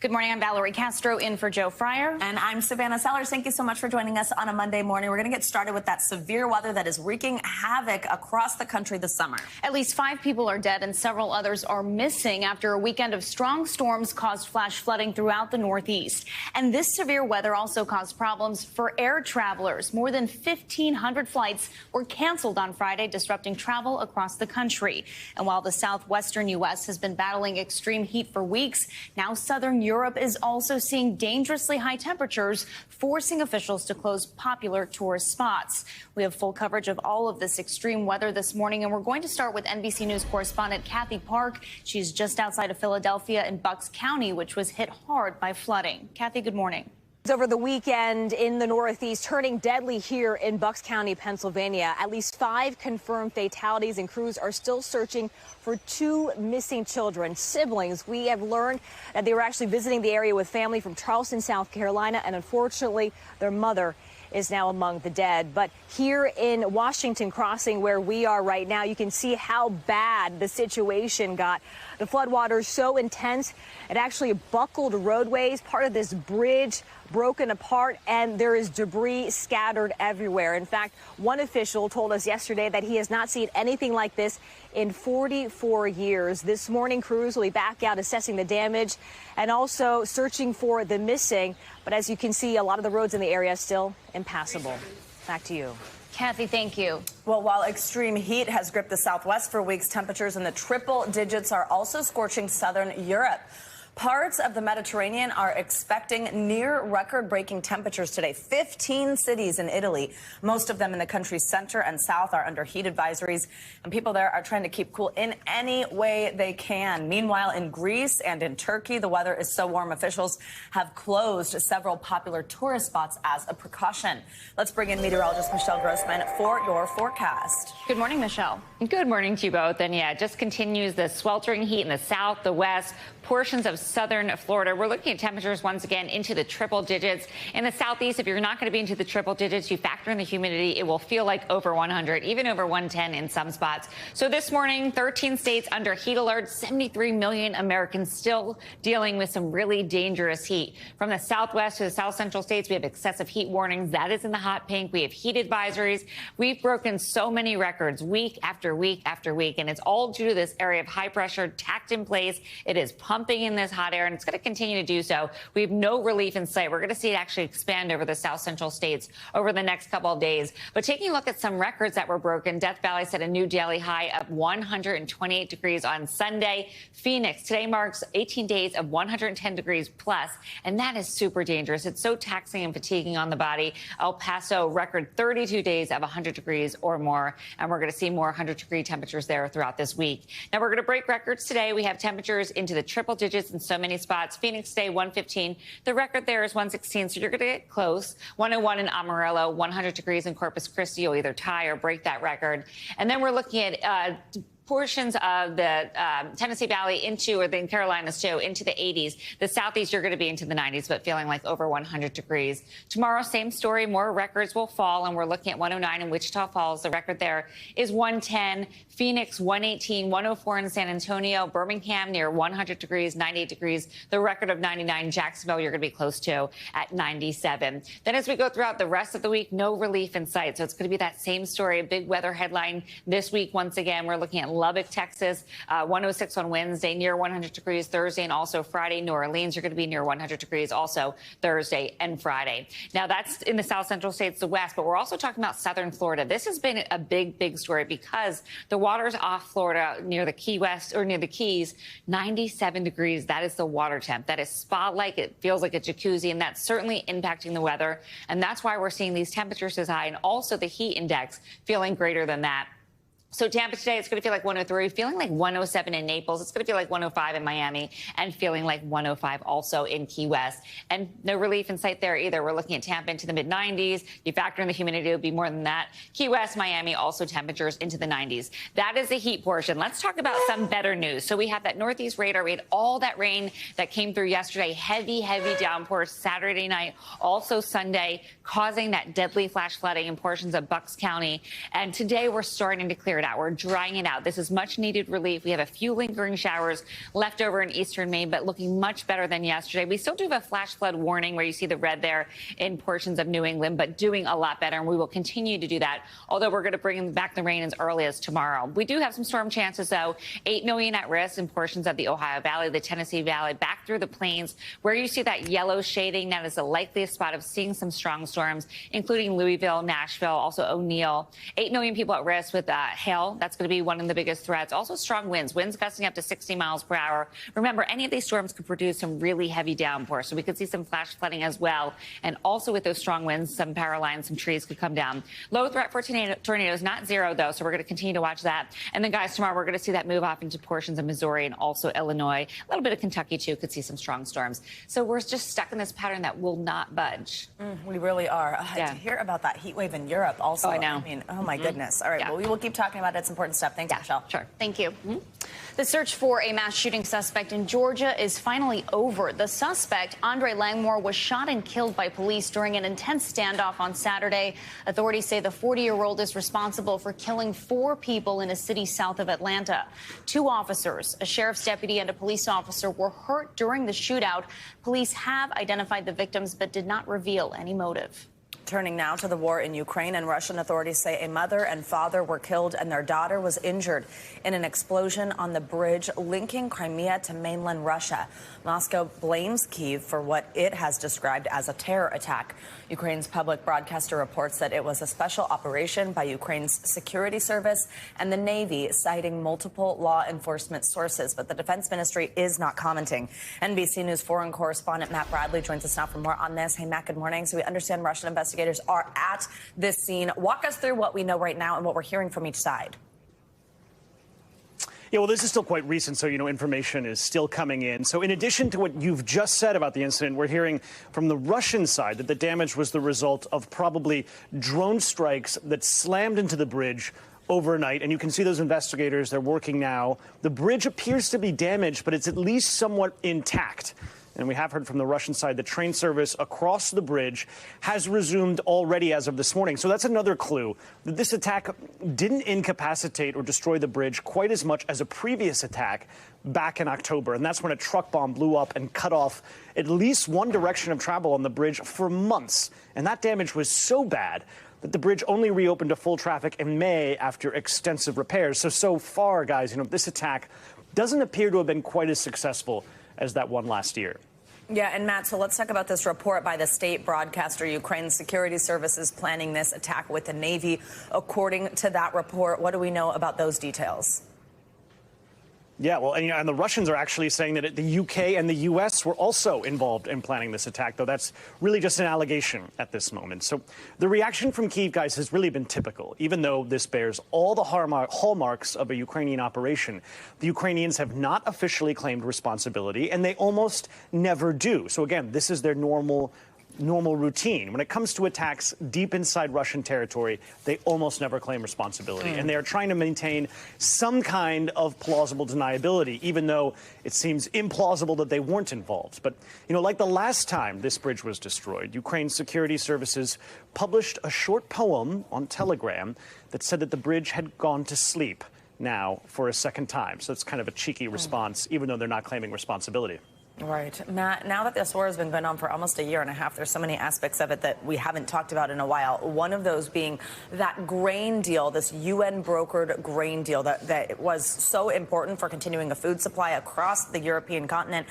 Good morning. I'm Valerie Castro in for Joe Fryer. And I'm Savannah Sellers. Thank you so much for joining us on a Monday morning. We're going to get started with that severe weather that is wreaking havoc across the country this summer. At least 5 people are dead and several others are missing after a weekend of strong storms caused flash flooding throughout the Northeast. And this severe weather also caused problems for air travelers. More than 1,500 flights were canceled on Friday, disrupting travel across the country. And while the southwestern U.S. has been battling extreme heat for weeks, now southern Europe is also seeing dangerously high temperatures, forcing officials to close popular tourist spots. We have full coverage of all of this extreme weather this morning, and we're going to start with NBC News correspondent Kathy Park. She's just outside of Philadelphia in Bucks County, which was hit hard by flooding. Kathy, good morning. Over the weekend in the Northeast, turning deadly here in Bucks County, Pennsylvania. At least 5 confirmed fatalities, and crews are still searching for 2 missing children, siblings. We have learned that they were actually visiting the area with family from Charleston, South Carolina, and unfortunately, their mother is now among the dead. But here in Washington Crossing, where we are right now, you can see how bad the situation got. The floodwaters so intense, it actually buckled roadways. Part of this bridge broken apart, and there is debris scattered everywhere. In fact, one official told us yesterday that he has not seen anything like this in 44 years. This morning, crews will be back out assessing the damage and also searching for the missing. But as you can see, a lot of the roads in the area are still impassable. Back to you. Kathy, thank you. Well, while extreme heat has gripped the Southwest for weeks, temperatures in the triple digits are also scorching southern Europe. Parts of the Mediterranean are expecting near record-breaking temperatures today. 15 cities in Italy, most of them in the country's center and south, are under heat advisories, and people there are trying to keep cool in any way they can. Meanwhile, in Greece and in Turkey, the weather is so warm officials have closed several popular tourist spots as a precaution. Let's bring in meteorologist Michelle Grossman for your forecast. Good morning, Michelle. Good morning to you both. And yeah, it just continues the sweltering heat in the south, the west, portions of southern Florida. We're looking at temperatures once again into the triple digits. In the southeast, if you're not going to be into the triple digits, you factor in the humidity, it will feel like over 100, even over 110 in some spots. So this morning, 13 states under heat alert, 73 million Americans still dealing with some really dangerous heat. From the southwest to the south central states, we have excessive heat warnings. That is in the hot pink. We have heat advisories. We've broken so many records week after week after week, and it's all due to this area of high pressure tacked in place. It is pumping in this hot air, and it's going to continue to do so. We have no relief in sight. We're going to see it actually expand over the south central states over the next couple of days. But taking a look at some records that were broken, Death Valley set a new daily high of 128 degrees on Sunday. Phoenix today marks 18 days of 110 degrees plus, and that is super dangerous. It's so taxing and fatiguing on the body. El Paso record 32 days of 100 degrees or more, and we're going to see more 100-degree temperatures there throughout this week. Now, we're going to break records today. We have temperatures into the triple digits in so many spots. Phoenix today, 115. The record there is 116, so you're going to get close. 101 in Amarillo, 100 degrees in Corpus Christi. You'll either tie or break that record. And then we're looking at portions of the Tennessee Valley into, or the Carolinas too, into the 80s. The southeast, you're going to be into the 90s, but feeling like over 100 degrees. Tomorrow, same story. More records will fall, and we're looking at 109 in Wichita Falls. The record there is 110. Phoenix, 118. 104 in San Antonio. Birmingham near 100 degrees, 98 degrees. The record of 99. Jacksonville, you're going to be close to at 97. Then as we go throughout the rest of the week, no relief in sight. So it's going to be that same story. A big weather headline this week. Once again, we're looking at Lubbock, Texas, 106 on Wednesday, near 100 degrees Thursday, and also Friday. New Orleans, you're going to be near 100 degrees also Thursday and Friday. Now, that's in the south central states, the west, but we're also talking about southern Florida. This has been a big story because the waters off Florida near the Key West, or near the Keys, 97 degrees. That is the water temp. That is spa-like. It feels like a jacuzzi, and that's certainly impacting the weather. And that's why we're seeing these temperatures as high, and also the heat index feeling greater than that. So Tampa today, it's going to feel like 103, feeling like 107 in Naples. It's going to feel like 105 in Miami, and feeling like 105 also in Key West. And no relief in sight there either. We're looking at Tampa into the mid-90s. You factor in the humidity, it'll be more than that. Key West, Miami, also temperatures into the 90s. That is the heat portion. Let's talk about some better news. So we have that northeast radar. We had all that rain that came through yesterday. Heavy downpours Saturday night, also Sunday, causing that deadly flash flooding in portions of Bucks County. And today we're starting to clear cleared out. We're drying it out. This is much needed relief. We have a few lingering showers left over in eastern Maine, but looking much better than yesterday. We still do have a flash flood warning where you see the red there in portions of New England, but doing a lot better. And we will continue to do that, although we're going to bring back the rain as early as tomorrow. We do have some storm chances, though. 8 million at risk in portions of the Ohio Valley, the Tennessee Valley, back through the plains, where you see that yellow shading. That is the likeliest spot of seeing some strong storms, including Louisville, Nashville, also O'Neill. 8 million people at risk with hail. That's going to be one of the biggest threats. Also strong winds gusting up to 60 miles per hour. Remember, any of these storms could produce some really heavy downpours, so we could see some flash flooding as well. And also with those strong winds, some power lines, some trees could come down. Low threat for tornadoes, not zero, though, so we're going to continue to watch that. And then, guys, tomorrow we're going to see that move off into portions of Missouri and also Illinois. A little bit of Kentucky, too, could see some strong storms. So we're just stuck in this pattern that will not budge. We really are. To hear about that heat wave in Europe also. Oh, I know. I mean, oh, my goodness. All right, well, we will keep talking about it. It's important stuff. Thanks, Michelle. Sure. Thank you. The search for a mass shooting suspect in Georgia is finally over. The suspect, Andre Langmore, was shot and killed by police during an intense standoff on Saturday. Authorities say the 40-year-old is responsible for killing 4 people in a city south of Atlanta. 2 officers, a sheriff's deputy and a police officer, were hurt during the shootout. Police have identified the victims but did not reveal any motive. Turning now to the war in Ukraine, and Russian authorities say a mother and father were killed and their daughter was injured in an explosion on the bridge linking Crimea to mainland Russia. Moscow blames Kyiv for what it has described as a terror attack. Ukraine's public broadcaster reports that it was a special operation by Ukraine's security service and the Navy, citing multiple law enforcement sources. But the defense ministry is not commenting. NBC News foreign correspondent Matt Bradley joins us now for more on this. Hey, Matt, good morning. So we understand Russian investigators are at this scene. Walk us through what we know right now and what we're hearing from each side. Yeah, well, this is still quite recent, so, information is still coming in. So in addition to what you've just said about the incident, we're hearing from the Russian side that the damage was the result of probably drone strikes that slammed into the bridge overnight. And you can see those investigators, they're working now. The bridge appears to be damaged, but it's at least somewhat intact. And we have heard from the Russian side that train service across the bridge has resumed already as of this morning. So that's another clue that this attack didn't incapacitate or destroy the bridge quite as much as a previous attack back in October. And that's when a truck bomb blew up and cut off at least one direction of travel on the bridge for months. And that damage was so bad that the bridge only reopened to full traffic in May after extensive repairs. So far, guys, this attack doesn't appear to have been quite as successful as that one last year. Yeah, and Matt, so let's talk about this report by the state broadcaster. Ukraine's security services planning this attack with the Navy. According to that report, what do we know about those details? Yeah, well, and the Russians are actually saying that the UK and the US were also involved in planning this attack, though that's really just an allegation at this moment. So the reaction from Kyiv, guys, has really been typical. Even though this bears all the hallmarks of a Ukrainian operation, the Ukrainians have not officially claimed responsibility, and they almost never do. So again, this is their normal routine. When it comes to attacks deep inside Russian territory, they almost never claim responsibility. And they are trying to maintain some kind of plausible deniability, even though it seems implausible that they weren't involved. But, like the last time this bridge was destroyed, Ukraine's security services published a short poem on Telegram that said that the bridge had gone to sleep now for a second time. So it's kind of a cheeky response, even though they're not claiming responsibility. Right. Matt, now that this war has been going on for almost a year and a half, there's so many aspects of it that we haven't talked about in a while. One of those being that grain deal, this UN-brokered grain deal that was so important for continuing a food supply across the European continent.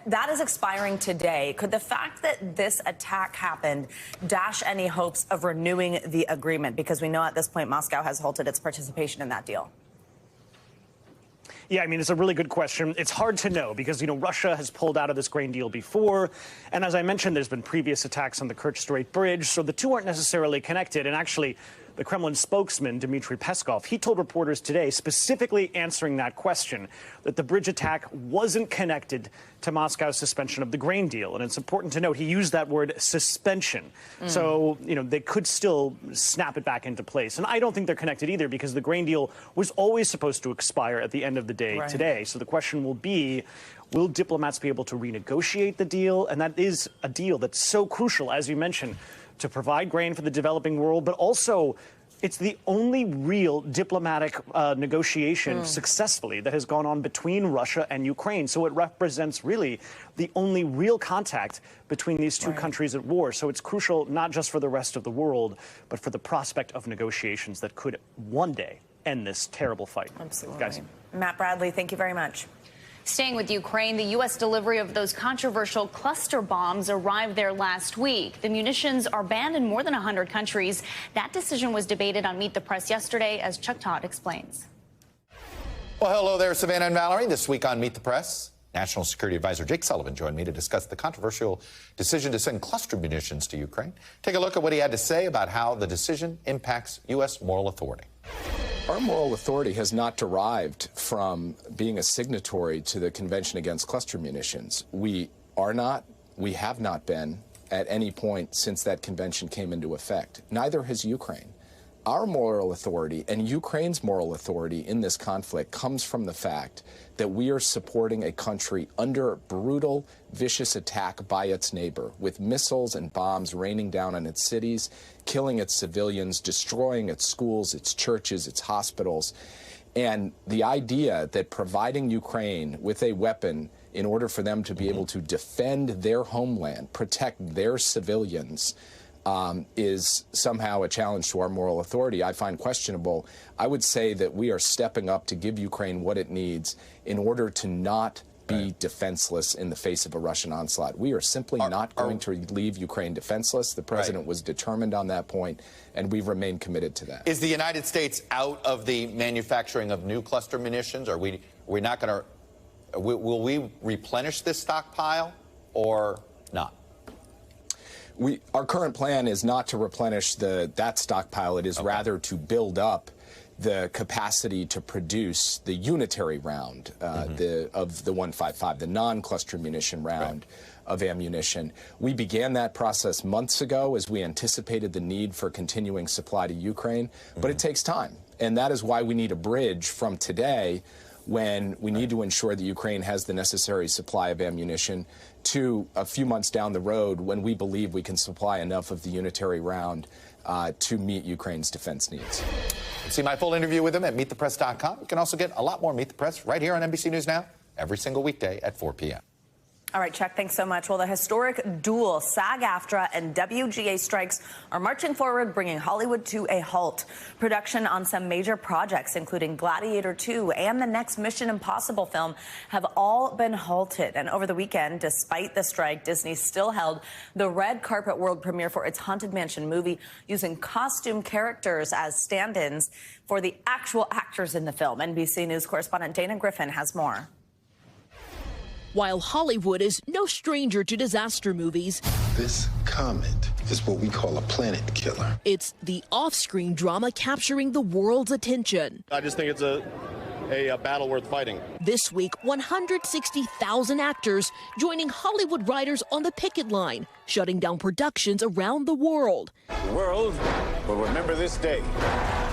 That is expiring today. Could the fact that this attack happened dash any hopes of renewing the agreement? Because we know at this point Moscow has halted its participation in that deal. Yeah, it's a really good question. It's hard to know because, Russia has pulled out of this grain deal before. And as I mentioned, there's been previous attacks on the Kerch Strait Bridge. So the two aren't necessarily connected. And actually, the Kremlin spokesman, Dmitry Peskov, he told reporters today, specifically answering that question, that the bridge attack wasn't connected to Moscow's suspension of the grain deal. And it's important to note he used that word suspension. So, they could still snap it back into place. And I don't think they're connected either because the grain deal was always supposed to expire at the end of the day today. So the question will be, will diplomats be able to renegotiate the deal? And that is a deal that's so crucial, as you mentioned, to provide grain for the developing world, but also It's the only real diplomatic negotiation successfully that has gone on between Russia and Ukraine. So it represents really the only real contact between these two countries at war. So it's crucial not just for the rest of the world, but for the prospect of negotiations that could one day end this terrible fight. Absolutely. Guys. Matt Bradley, thank you very much. Staying with Ukraine, the U.S. delivery of those controversial cluster bombs arrived there last week. The munitions are banned in more than 100 countries. That decision was debated on Meet the Press yesterday, as Chuck Todd explains. Well, hello there, Savannah and Valerie. This week on Meet the Press, National Security Advisor Jake Sullivan joined me to discuss the controversial decision to send cluster munitions to Ukraine. Take a look at what he had to say about how the decision impacts U.S. moral authority. Our moral authority has not derived from being a signatory to the Convention Against Cluster Munitions. We have not been at any point since that convention came into effect. Neither has Ukraine. Our moral authority and Ukraine's moral authority in this conflict comes from the fact that we are supporting a country under brutal, vicious attack by its neighbor, with missiles and bombs raining down on its cities, killing its civilians, destroying its schools, its churches, its hospitals. And the idea that providing Ukraine with a weapon in order for them to be able to defend their homeland, protect their civilians, is somehow a challenge to our moral authority, I find questionable. I would say that we are stepping up to give Ukraine what it needs in order to not be defenseless in the face of a Russian onslaught. We are simply not going to leave Ukraine defenseless. The president was determined on that point, and we remain committed to that. Is the United States out of the manufacturing of new cluster munitions? Are we not going to, will we replenish this stockpile or not? Our current plan is not to replenish that stockpile. It is rather to build up the capacity to produce the unitary round of the 155, the non-cluster munition round of ammunition. We began that process months ago as we anticipated the need for continuing supply to Ukraine, but it takes time. And that is why we need a bridge from today, when we need to ensure that Ukraine has the necessary supply of ammunition, to a few months down the road when we believe we can supply enough of the unitary round to meet Ukraine's defense needs. See my full interview with him at meetthepress.com. You can also get a lot more Meet the Press right here on NBC News Now, every single weekday at 4 p.m. All right, Chuck, thanks so much. Well, the historic dual SAG-AFTRA and WGA strikes are marching forward, bringing Hollywood to a halt. Production on some major projects, including Gladiator 2 and the next Mission Impossible film, have all been halted. And over the weekend, despite the strike, Disney still held the red carpet world premiere for its Haunted Mansion movie, using costume characters as stand-ins for the actual actors in the film. NBC News correspondent Dana Griffin has more. While Hollywood is no stranger to disaster movies, this comet is what we call a planet killer. It's the off-screen drama capturing the world's attention. I just think it's a battle worth fighting. This week, 160,000 actors joining Hollywood writers on the picket line, shutting down productions around the world. The world will remember this day.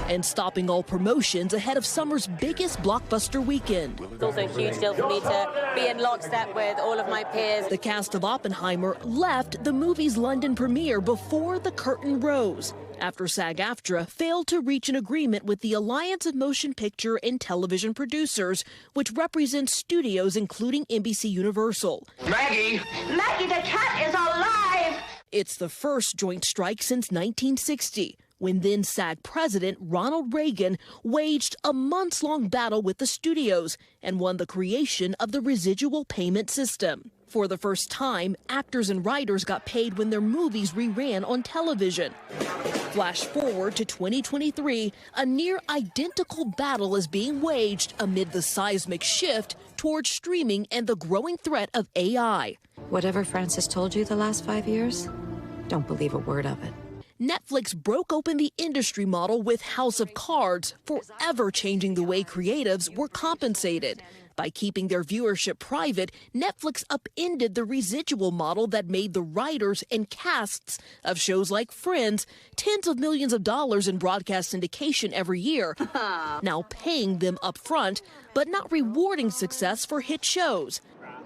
And stopping all promotions ahead of summer's biggest blockbuster weekend. It's also a huge deal for me to be in lockstep with all of my peers. The cast of Oppenheimer left the movie's London premiere before the curtain rose, after SAG-AFTRA failed to reach an agreement with the Alliance of Motion Picture and Television Producers, which represents studios including NBC Universal. Maggie! Maggie, the cat is alive! It's the first joint strike since 1960. When then SAG president Ronald Reagan waged a months-long battle with the studios and won the creation of the residual payment system. For the first time, actors and writers got paid when their movies reran on television. Flash forward to 2023, a near-identical battle is being waged amid the seismic shift towards streaming and the growing threat of AI. Whatever Francis told you the last 5 years, don't believe a word of it. Netflix broke open the industry model with House of Cards, forever changing the way creatives were compensated. By keeping their viewership private, Netflix upended the residual model that made the writers and casts of shows like Friends tens of millions of dollars in broadcast syndication every year, now paying them up front, but not rewarding success for hit shows.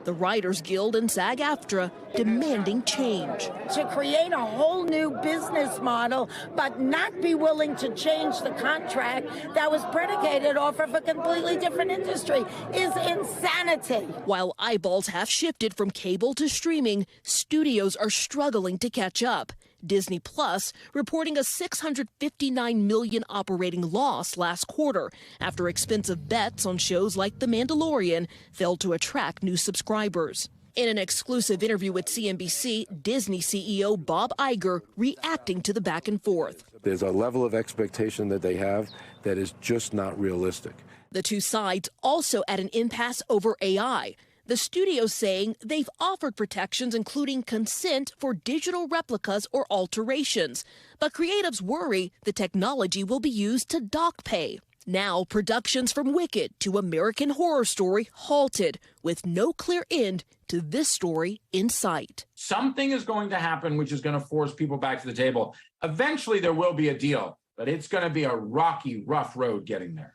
The Writers Guild and SAG-AFTRA demanding change. To create a whole new business model, but not be willing to change the contract that was predicated off of a completely different industry is insanity. While eyeballs have shifted from cable to streaming, studios are struggling to catch up. Disney Plus reporting a $659 million operating loss last quarter after expensive bets on shows like The Mandalorian failed to attract new subscribers. In an exclusive interview with CNBC, Disney CEO Bob Iger reacting to the back and forth. There's a level of expectation that they have that is just not realistic. The two sides also at an impasse over AI. The studio saying they've offered protections, including consent for digital replicas or alterations. But creatives worry the technology will be used to dock pay. Now, productions from Wicked to American Horror Story halted, with no clear end to this story in sight. Something is going to happen which is going to force people back to the table. Eventually, there will be a deal, but it's going to be a rocky, rough road getting there.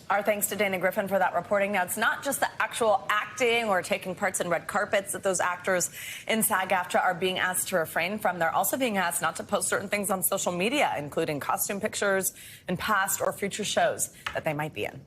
Our thanks to Dana Griffin for that reporting. Now, it's not just the actual acting or taking parts in red carpets that those actors in SAG-AFTRA are being asked to refrain from. They're also being asked not to post certain things on social media, including costume pictures in past or future shows that they might be in.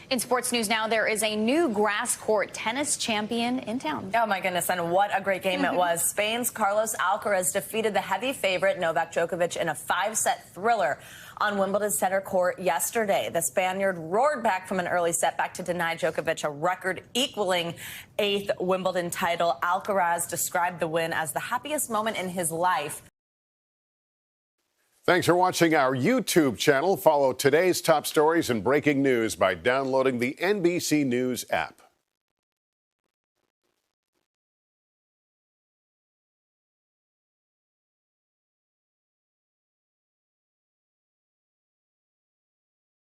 In sports news now, there is a new grass court tennis champion in town. Oh, my goodness, and what a great game it was. Spain's Carlos Alcaraz defeated the heavy favorite Novak Djokovic in a 5-set thriller on Wimbledon's center court yesterday. The Spaniard roared back from an early setback to deny Djokovic a record-equaling 8th Wimbledon title. Alcaraz described the win as the happiest moment in his life. Thanks for watching our YouTube channel. Follow today's top stories and breaking news by downloading the NBC News app.